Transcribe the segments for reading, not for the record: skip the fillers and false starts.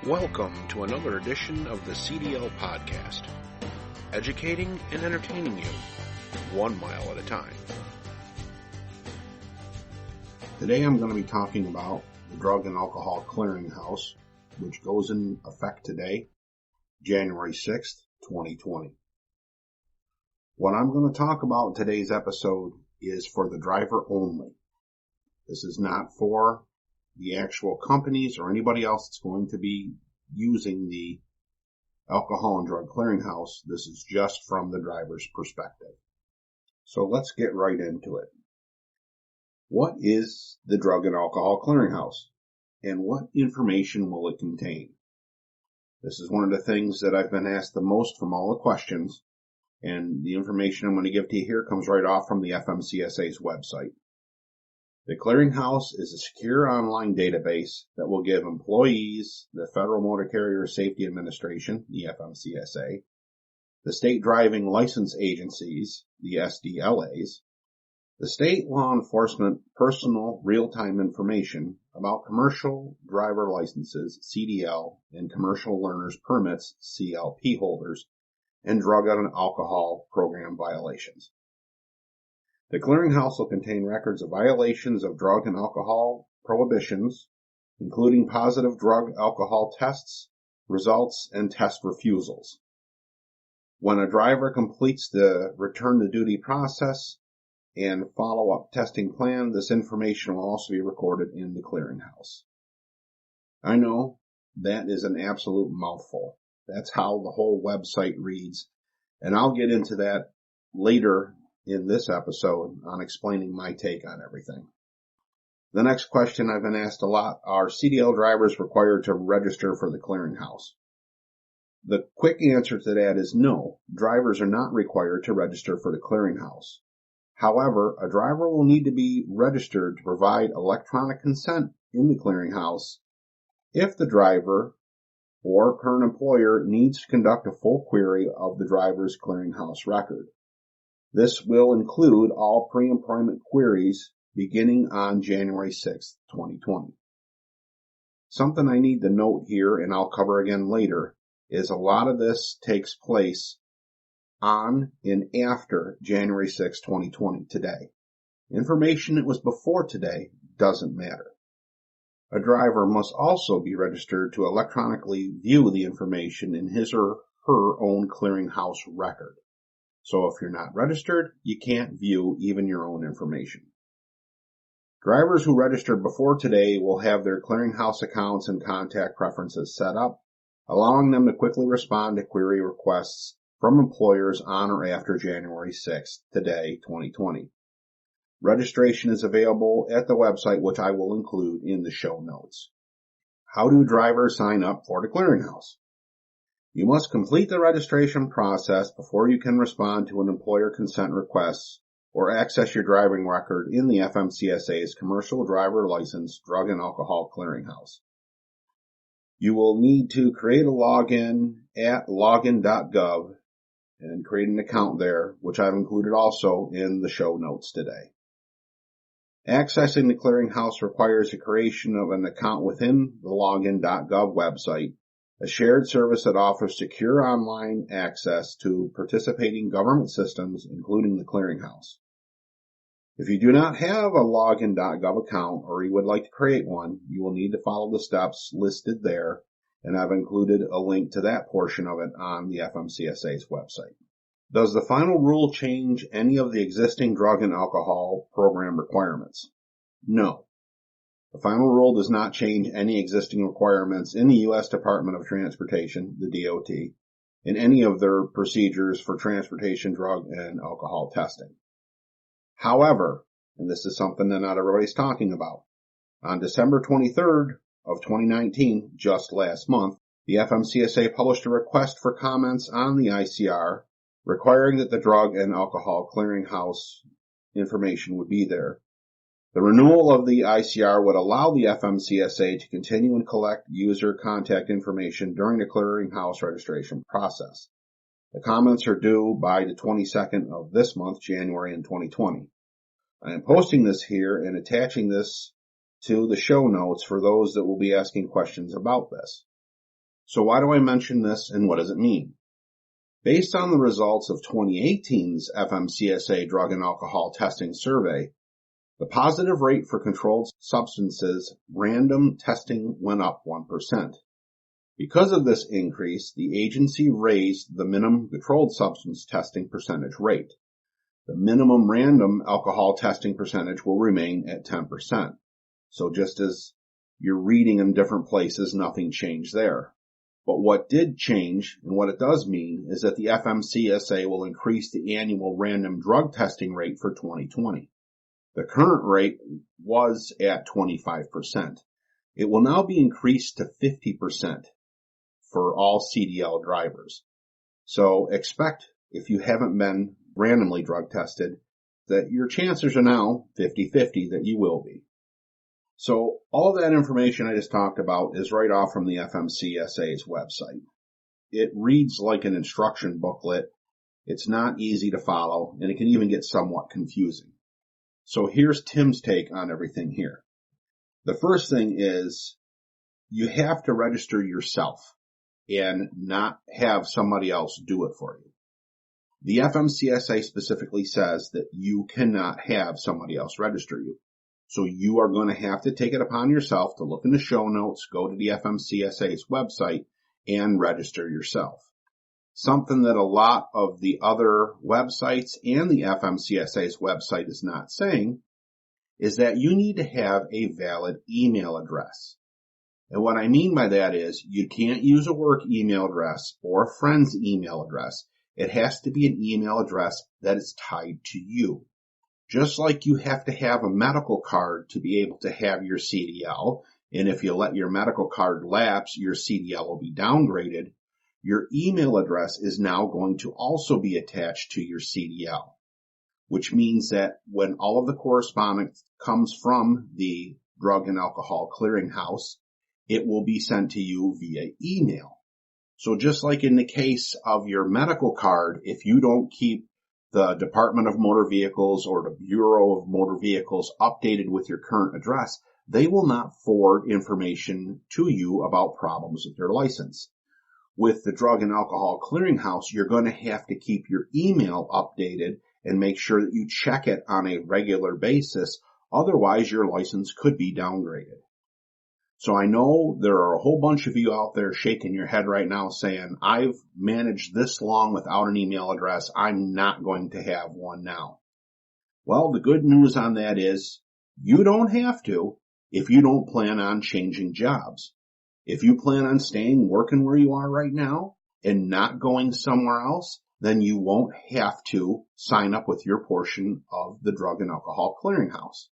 Welcome to another edition of the CDL podcast, educating and entertaining you 1 mile at a time. Today I'm going to be talking about the Drug and Alcohol Clearinghouse, which goes in effect today, January 6th, 2020. What I'm going to talk about in today's episode is for the driver only. This is not for the actual companies or anybody else that's going to be using the Alcohol and Drug Clearinghouse. This is just from the driver's perspective. So let's get right into it. What is the Drug and Alcohol Clearinghouse, and what information will it contain? This is one of the things that I've been asked the most from all the questions, and the information I'm going to give to you here comes right off from the FMCSA's website. The Clearinghouse is a secure online database that will give employees, the Federal Motor Carrier Safety Administration, the FMCSA, the state driving license agencies, the SDLAs, the state law enforcement personal real-time information about commercial driver licenses, CDL, and commercial learners permits, CLP holders, and drug and alcohol program violations. The Clearinghouse will contain records of violations of drug and alcohol prohibitions, including positive drug alcohol tests, results, and test refusals. When a driver completes the return to duty process and follow-up testing plan, this information will also be recorded in the Clearinghouse. I know that is an absolute mouthful. That's how the whole website reads, and I'll get into that later in this episode on explaining my take on everything. The next question I've been asked a lot: are CDL drivers required to register for the Clearinghouse? The quick answer to that is no. Drivers are not required to register for the Clearinghouse. However, a driver will need to be registered to provide electronic consent in the Clearinghouse if the driver or current employer needs to conduct a full query of the driver's Clearinghouse record. This will include all pre-employment queries beginning on January 6th, 2020. Something I need to note here, and I'll cover again later, is a lot of this takes place on and after January 6th, 2020, today. Information that was before today doesn't matter. A driver must also be registered to electronically view the information in his or her own Clearinghouse record. So if you're not registered, you can't view even your own information. Drivers who registered before today will have their Clearinghouse accounts and contact preferences set up, allowing them to quickly respond to query requests from employers on or after January 6th, today, 2020. Registration is available at the website, which I will include in the show notes. How do drivers sign up for the Clearinghouse? You must complete the registration process before you can respond to an employer consent request or access your driving record in the FMCSA's Commercial Driver License Drug and Alcohol Clearinghouse. You will need to create a login at login.gov and create an account there, which I've included also in the show notes today. Accessing the Clearinghouse requires the creation of an account within the login.gov website, a shared service that offers secure online access to participating government systems, including the Clearinghouse. If you do not have a login.gov account or you would like to create one, you will need to follow the steps listed there, and I've included a link to that portion of it on the FMCSA's website. Does the final rule change any of the existing drug and alcohol program requirements? No. The final rule does not change any existing requirements in the U.S. Department of Transportation, the DOT, in any of their procedures for transportation, drug, and alcohol testing. However, and this is something that not everybody's talking about, on December 23rd of 2019, just last month, the FMCSA published a request for comments on the ICR requiring that the Drug and Alcohol Clearinghouse information would be there. The renewal of the ICR would allow the FMCSA to continue and collect user contact information during the Clearinghouse registration process. The comments are due by the 22nd of this month, January in 2020. I am posting this here and attaching this to the show notes for those that will be asking questions about this. So why do I mention this and what does it mean? Based on the results of 2018's FMCSA Drug and Alcohol Testing Survey, the positive rate for controlled substances random testing went up 1%. Because of this increase, the agency raised the minimum controlled substance testing percentage rate. The minimum random alcohol testing percentage will remain at 10%. So just as you're reading in different places, nothing changed there. But what did change, and what it does mean, is that the FMCSA will increase the annual random drug testing rate for 2020. The current rate was at 25%. It will now be increased to 50% for all CDL drivers. So expect, if you haven't been randomly drug tested, that your chances are now 50-50 that you will be. So all of that information I just talked about is right off from the FMCSA's website. It reads like an instruction booklet. It's not easy to follow, and it can even get somewhat confusing. So here's Tim's take on everything here. The first thing is you have to register yourself and not have somebody else do it for you. The FMCSA specifically says that you cannot have somebody else register you. So you are going to have to take it upon yourself to look in the show notes, go to the FMCSA's website, and register yourself. Something that a lot of the other websites and the FMCSA's website is not saying is that you need to have a valid email address. And what I mean by that is you can't use a work email address or a friend's email address. It has to be an email address that is tied to you. Just like you have to have a medical card to be able to have your CDL, and if you let your medical card lapse, your CDL will be downgraded, your email address is now going to also be attached to your CDL, which means that when all of the correspondence comes from the Drug and Alcohol Clearinghouse, it will be sent to you via email. So just like in the case of your medical card, if you don't keep the Department of Motor Vehicles or the Bureau of Motor Vehicles updated with your current address, they will not forward information to you about problems with your license. With the Drug and Alcohol Clearinghouse, you're going to have to keep your email updated and make sure that you check it on a regular basis. Otherwise, your license could be downgraded. So I know there are a whole bunch of you out there shaking your head right now saying, I've managed this long without an email address. I'm not going to have one now. Well, the good news on that is you don't have to if you don't plan on changing jobs. If you plan on staying working where you are right now and not going somewhere else, then you won't have to sign up with your portion of the Drug and Alcohol Clearinghouse.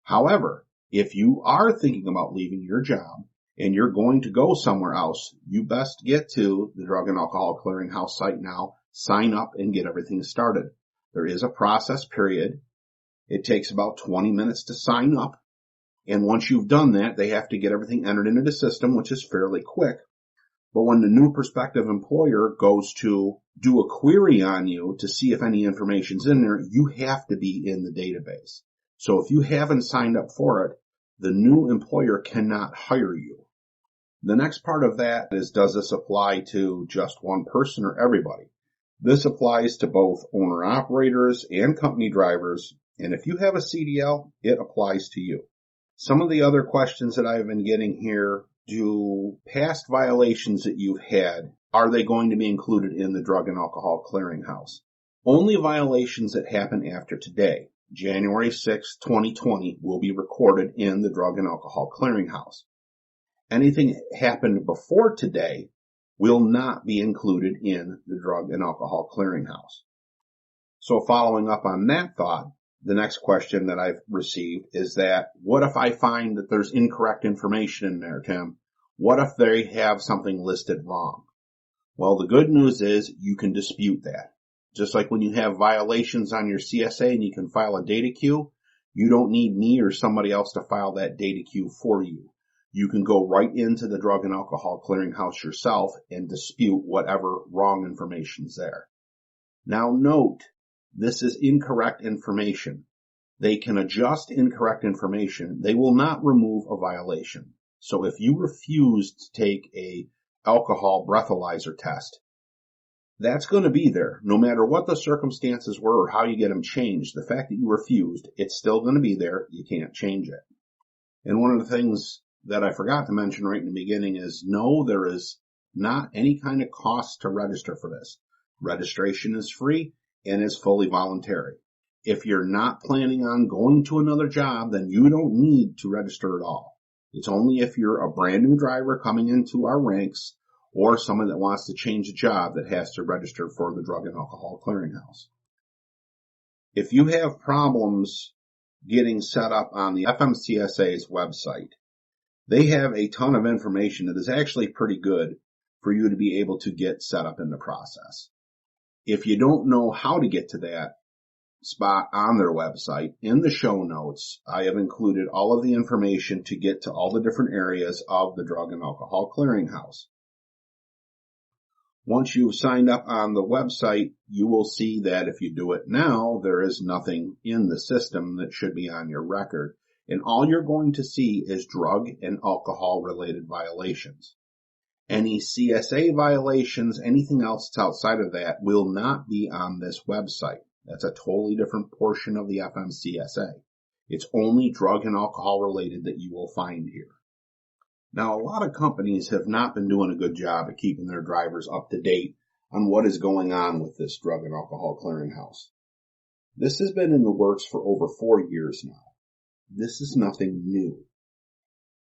However, if you are thinking about leaving your job and you're going to go somewhere else, you best get to the Drug and Alcohol Clearinghouse site now, sign up, and get everything started. There is a process period. It takes about 20 minutes to sign up. And once you've done that, they have to get everything entered into the system, which is fairly quick. But when the new prospective employer goes to do a query on you to see if any information's in there, you have to be in the database. So if you haven't signed up for it, the new employer cannot hire you. The next part of that is, does this apply to just one person or everybody? This applies to both owner-operators and company drivers, and if you have a CDL, it applies to you. Some of the other questions that I've been getting here, do past violations that you've had, are they going to be included in the Drug and Alcohol Clearinghouse? Only violations that happen after today, January 6, 2020, will be recorded in the Drug and Alcohol Clearinghouse. Anything happened before today will not be included in the Drug and Alcohol Clearinghouse. So following up on that thought, the next question that I've received is that, what if I find that there's incorrect information in there, Tim? What if they have something listed wrong? Well, the good news is you can dispute that. Just like when you have violations on your CSA and you can file a data queue, you don't need me or somebody else to file that data queue for you. You can go right into the Drug and Alcohol Clearinghouse yourself and dispute whatever wrong information's there. Now note, this is incorrect information. They can adjust incorrect information. They will not remove a violation. So if you refuse to take a alcohol breathalyzer test. That's going to be there. No matter what the circumstances were or how you get them changed, the fact that you refused, it's still going to be there. You can't change it. And one of the things that I forgot to mention right in the beginning is no, there is not any kind of cost to register for this. Registration is free and is fully voluntary. If you're not planning on going to another job, then you don't need to register at all. It's only if you're a brand new driver coming into our ranks or someone that wants to change a job that has to register for the Drug and Alcohol Clearinghouse. If you have problems getting set up on the FMCSA's website, they have a ton of information that is actually pretty good for you to be able to get set up in the process. If you don't know how to get to that spot on their website, in the show notes, I have included all of the information to get to all the different areas of the Drug and Alcohol Clearinghouse. Once you've signed up on the website, you will see that if you do it now, there is nothing in the system that should be on your record. And all you're going to see is drug and alcohol related violations. Any CSA violations, anything else that's outside of that will not be on this website. That's a totally different portion of the FMCSA. It's only drug and alcohol related that you will find here. Now, a lot of companies have not been doing a good job of keeping their drivers up to date on what is going on with this Drug and Alcohol Clearinghouse. This has been in the works for over 4 years now. This is nothing new.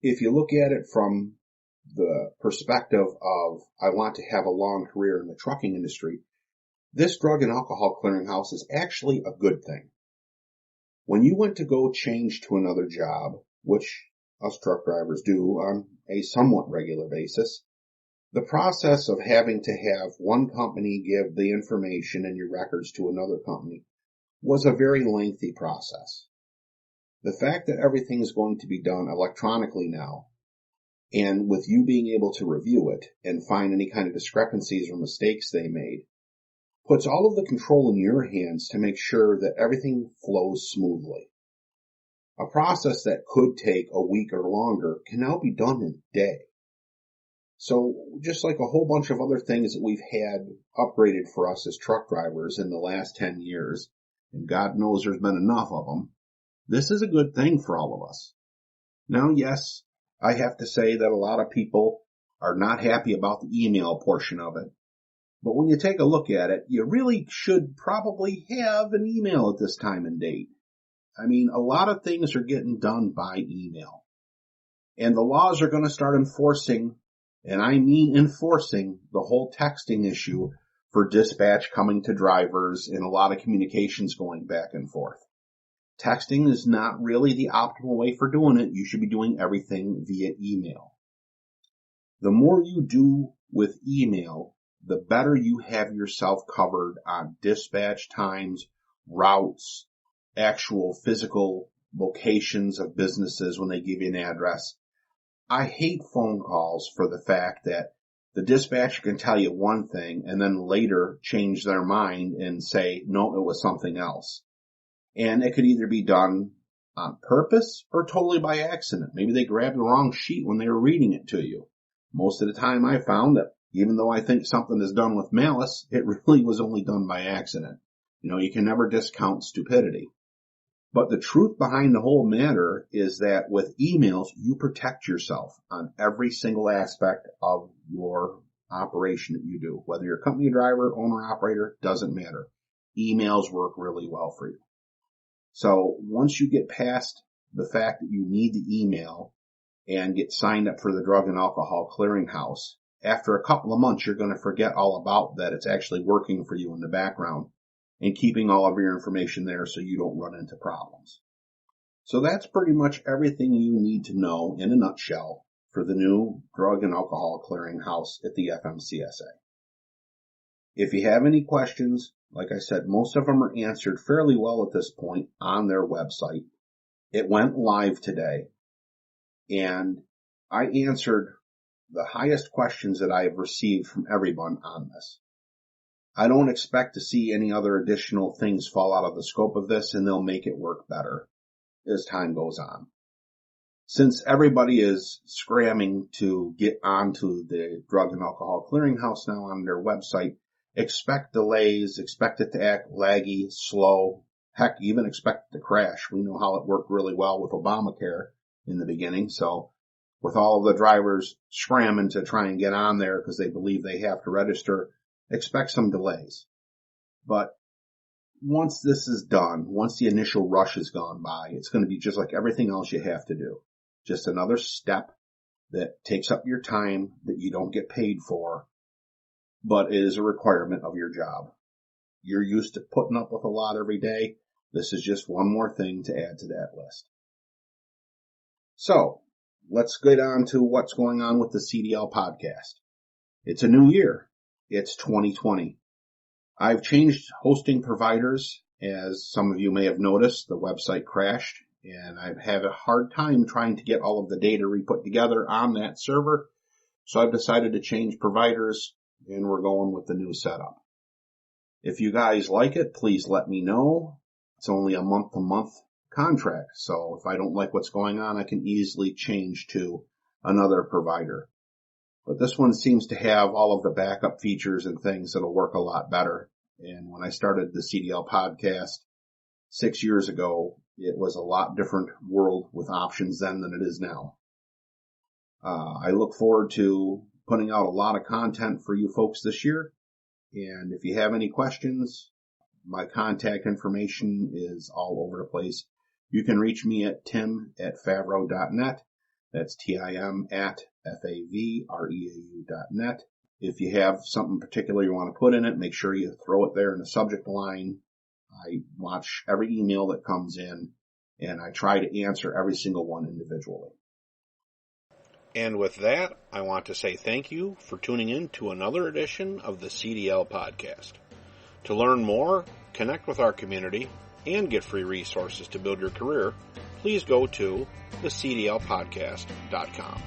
If you look at it from the perspective of, I want to have a long career in the trucking industry, this Drug and Alcohol Clearinghouse is actually a good thing. When you went to go change to another job, which us truck drivers do on a somewhat regular basis, the process of having to have one company give the information and your records to another company was a very lengthy process. The fact that everything is going to be done electronically now, and with you being able to review it and find any kind of discrepancies or mistakes they made, puts all of the control in your hands to make sure that everything flows smoothly. A process that could take a week or longer can now be done in a day. So just like a whole bunch of other things that we've had upgraded for us as truck drivers in the last 10 years, and God knows there's been enough of them, this is a good thing for all of us. Now, yes, I have to say that a lot of people are not happy about the email portion of it. But when you take a look at it, you really should probably have an email at this time and date. I mean, a lot of things are getting done by email. And the laws are going to start enforcing, and I mean enforcing, the whole texting issue for dispatch coming to drivers and a lot of communications going back and forth. Texting is not really the optimal way for doing it. You should be doing everything via email. The more you do with email, the better you have yourself covered on dispatch times, routes, actual physical locations of businesses when they give you an address. I hate phone calls for the fact that the dispatcher can tell you one thing and then later change their mind and say, no, it was something else. And it could either be done on purpose or totally by accident. Maybe they grabbed the wrong sheet when they were reading it to you. Most of the time I found that even though I think something is done with malice, it really was only done by accident. You know, you can never discount stupidity. But the truth behind the whole matter is that with emails, you protect yourself on every single aspect of your operation that you do. Whether you're a company driver, owner, operator, doesn't matter. Emails work really well for you. So once you get past the fact that you need the email and get signed up for the Drug and Alcohol Clearinghouse, after a couple of months, you're going to forget all about that. It's actually working for you in the background and keeping all of your information there so you don't run into problems. So that's pretty much everything you need to know in a nutshell for the new Drug and Alcohol Clearinghouse at the FMCSA. If you have any questions, like I said, most of them are answered fairly well at this point on their website. It went live today, and I answered the highest questions that I have received from everyone on this. I don't expect to see any other additional things fall out of the scope of this, and they'll make it work better as time goes on. Since everybody is scrambling to get onto the Drug and Alcohol Clearinghouse now on their website, expect delays, expect it to act laggy, slow, heck, even expect it to crash. We know how it worked really well with Obamacare in the beginning, so with all of the drivers scrambling to try and get on there because they believe they have to register, expect some delays. But once this is done, once the initial rush has gone by, it's going to be just like everything else you have to do. Just another step that takes up your time that you don't get paid for, but is a requirement of your job. You're used to putting up with a lot every day. This is just one more thing to add to that list. So, let's get on to what's going on with the CDL podcast. It's a new year. It's 2020. I've changed hosting providers. As some of you may have noticed, the website crashed, and I've had a hard time trying to get all of the data re-put together on that server. So I've decided to change providers, and we're going with the new setup. If you guys like it, please let me know. It's only a month-to-month contract, so if I don't like what's going on, I can easily change to another provider. But this one seems to have all of the backup features and things that'll work a lot better. And when I started the CDL podcast 6 years ago, it was a lot different world with options then than it is now. I look forward to putting out a lot of content for you folks this year. And if you have any questions, my contact information is all over the place. You can reach me at tim@favreau.net. That's tim@favreau.net. If you have something particular you want to put in it, make sure you throw it there in the subject line. I watch every email that comes in, and I try to answer every single one individually. And with that, I want to say thank you for tuning in to another edition of the CDL podcast. To learn more, connect with our community, and get free resources to build your career, please go to thecdlpodcast.com.